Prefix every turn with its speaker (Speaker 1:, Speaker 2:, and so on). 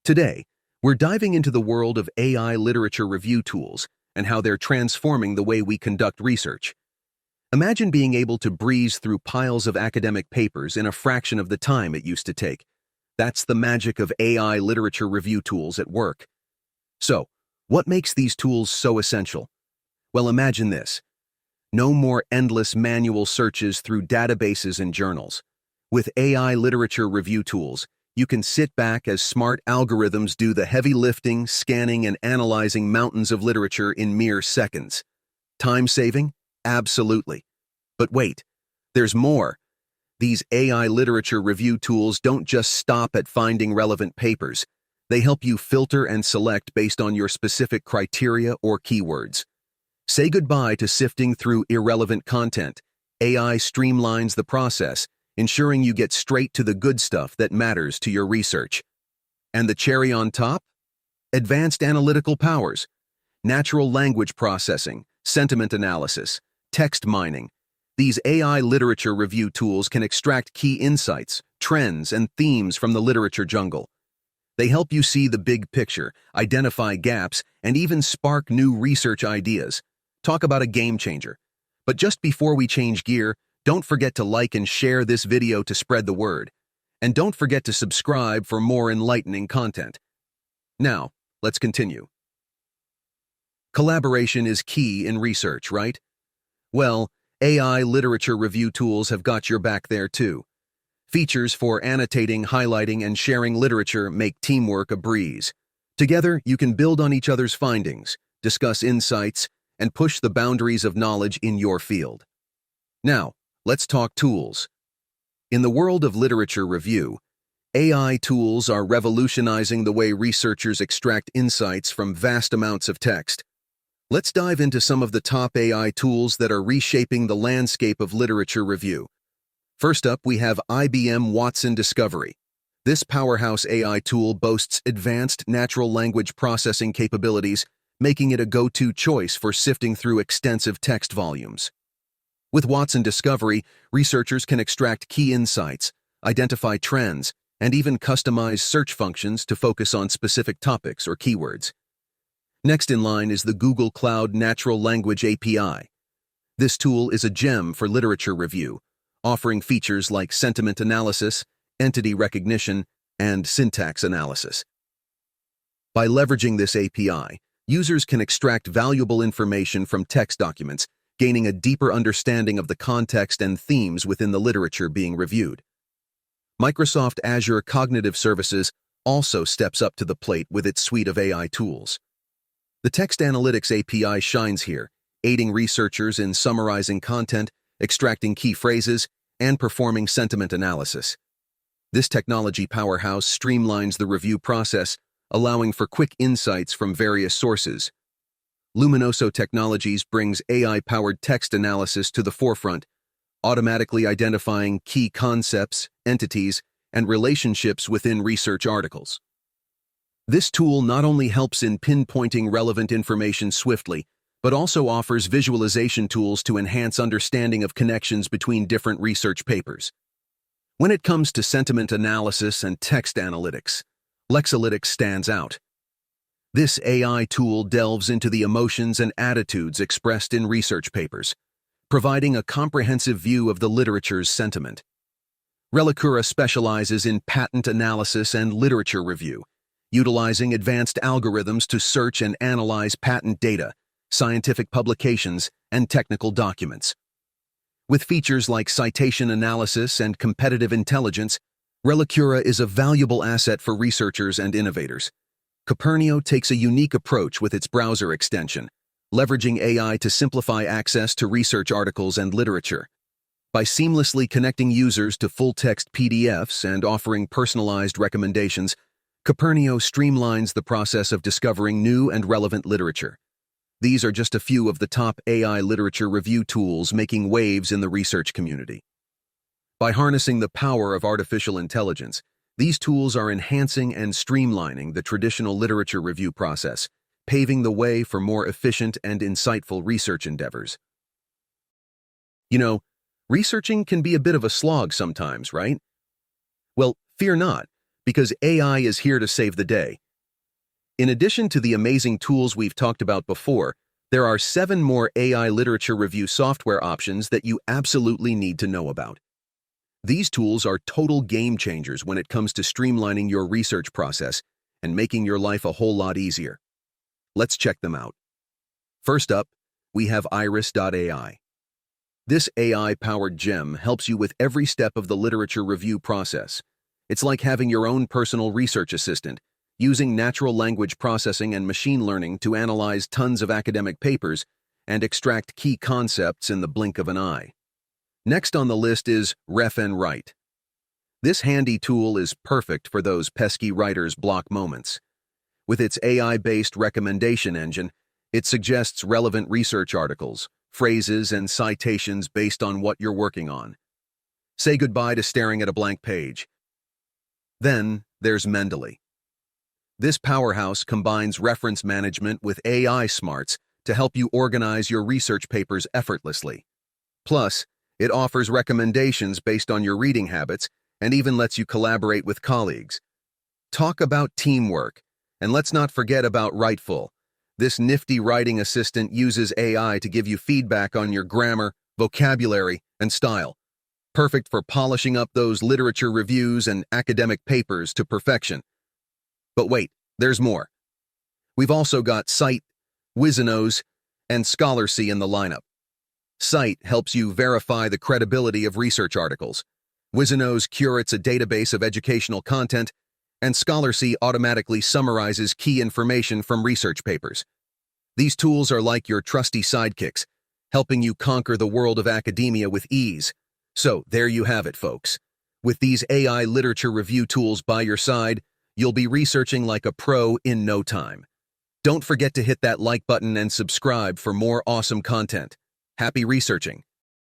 Speaker 1: Today, we're diving into the world of AI literature review tools and how they're transforming the way we conduct research. Imagine being able to breeze through piles of academic papers in a fraction of the time it used to take. That's the magic of AI literature review tools at work. So, what makes these tools so essential? Well, imagine this. No more endless manual searches through databases and journals. With AI literature review tools, you can sit back as smart algorithms do the heavy lifting, scanning, and analyzing mountains of literature in mere seconds. Time saving? Absolutely. But wait, there's more. These AI literature review tools don't just stop at finding relevant papers. They help you filter and select based on your specific criteria or keywords. Say goodbye to sifting through irrelevant content. AI streamlines the process, ensuring you get straight to the good stuff that matters to your research. And the cherry on top? Advanced analytical powers, natural language processing, sentiment analysis, text mining. These AI literature review tools can extract key insights, trends, and themes from the literature jungle. They help you see the big picture, identify gaps, and even spark new research ideas. Talk about a game changer. But just before we change gear, don't forget to like and share this video to spread the word. And don't forget to subscribe for more enlightening content. Now, let's continue. Collaboration is key in research, right? Well, AI literature review tools have got your back there too. Features for annotating, highlighting, and sharing literature make teamwork a breeze. Together, you can build on each other's findings, discuss insights, and push the boundaries of knowledge in your field. Now, let's talk tools. In the world of literature review, AI tools are revolutionizing the way researchers extract insights from vast amounts of text. Let's dive into some of the top AI tools that are reshaping the landscape of literature review. First up, we have IBM Watson Discovery. This powerhouse AI tool boasts advanced natural language processing capabilities, making it a go-to choice for sifting through extensive text volumes. With Watson Discovery, researchers can extract key insights, identify trends, and even customize search functions to focus on specific topics or keywords. Next in line is the Google Cloud Natural Language API. This tool is a gem for literature review, offering features like sentiment analysis, entity recognition, and syntax analysis. By leveraging this API, users can extract valuable information from text documents, gaining a deeper understanding of the context and themes within the literature being reviewed. Microsoft Azure Cognitive Services also steps up to the plate with its suite of AI tools. The Text Analytics API shines here, aiding researchers in summarizing content, extracting key phrases, and performing sentiment analysis. This technology powerhouse streamlines the review process, allowing for quick insights from various sources. Luminoso Technologies brings AI-powered text analysis to the forefront, automatically identifying key concepts, entities, and relationships within research articles. This tool not only helps in pinpointing relevant information swiftly, but also offers visualization tools to enhance understanding of connections between different research papers. When it comes to sentiment analysis and text analytics, Lexalytics stands out. This AI tool delves into the emotions and attitudes expressed in research papers, providing a comprehensive view of the literature's sentiment. Relicura specializes in patent analysis and literature review, utilizing advanced algorithms to search and analyze patent data, scientific publications, and technical documents. With features like citation analysis and competitive intelligence, Relicura is a valuable asset for researchers and innovators. Copernio takes a unique approach with its browser extension, leveraging AI to simplify access to research articles and literature. By seamlessly connecting users to full-text PDFs and offering personalized recommendations, Copernio streamlines the process of discovering new and relevant literature. These are just a few of the top AI literature review tools making waves in the research community. By harnessing the power of artificial intelligence, these tools are enhancing and streamlining the traditional literature review process, paving the way for more efficient and insightful research endeavors. You know, researching can be a bit of a slog sometimes, right? Well, fear not, because AI is here to save the day. In addition to the amazing tools we've talked about before, there are 7 more AI literature review software options that you absolutely need to know about. These tools are total game changers when it comes to streamlining your research process and making your life a whole lot easier. Let's check them out. First up, we have iris.ai. This AI-powered gem helps you with every step of the literature review process. It's like having your own personal research assistant, using natural language processing and machine learning to analyze tons of academic papers and extract key concepts in the blink of an eye. Next on the list is Ref and Write. This handy tool is perfect for those pesky writer's block moments. With its AI-based recommendation engine, it suggests relevant research articles, phrases, and citations based on what you're working on. Say goodbye to staring at a blank page. Then there's Mendeley. This powerhouse combines reference management with AI smarts to help you organize your research papers effortlessly. Plus, it offers recommendations based on your reading habits and even lets you collaborate with colleagues. Talk about teamwork, and let's not forget about Writeful. This nifty writing assistant uses AI to give you feedback on your grammar, vocabulary, and style. Perfect for polishing up those literature reviews and academic papers to perfection. But wait, there's more. We've also got Cite, Wizinos, and Scholarcy in the lineup. Cite helps you verify the credibility of research articles. Wizinos curates a database of educational content, and Scholarcy automatically summarizes key information from research papers. These tools are like your trusty sidekicks, helping you conquer the world of academia with ease. So there you have it, folks. With these AI literature review tools by your side, you'll be researching like a pro in no time. Don't forget to hit that like button and subscribe for more awesome content. Happy researching!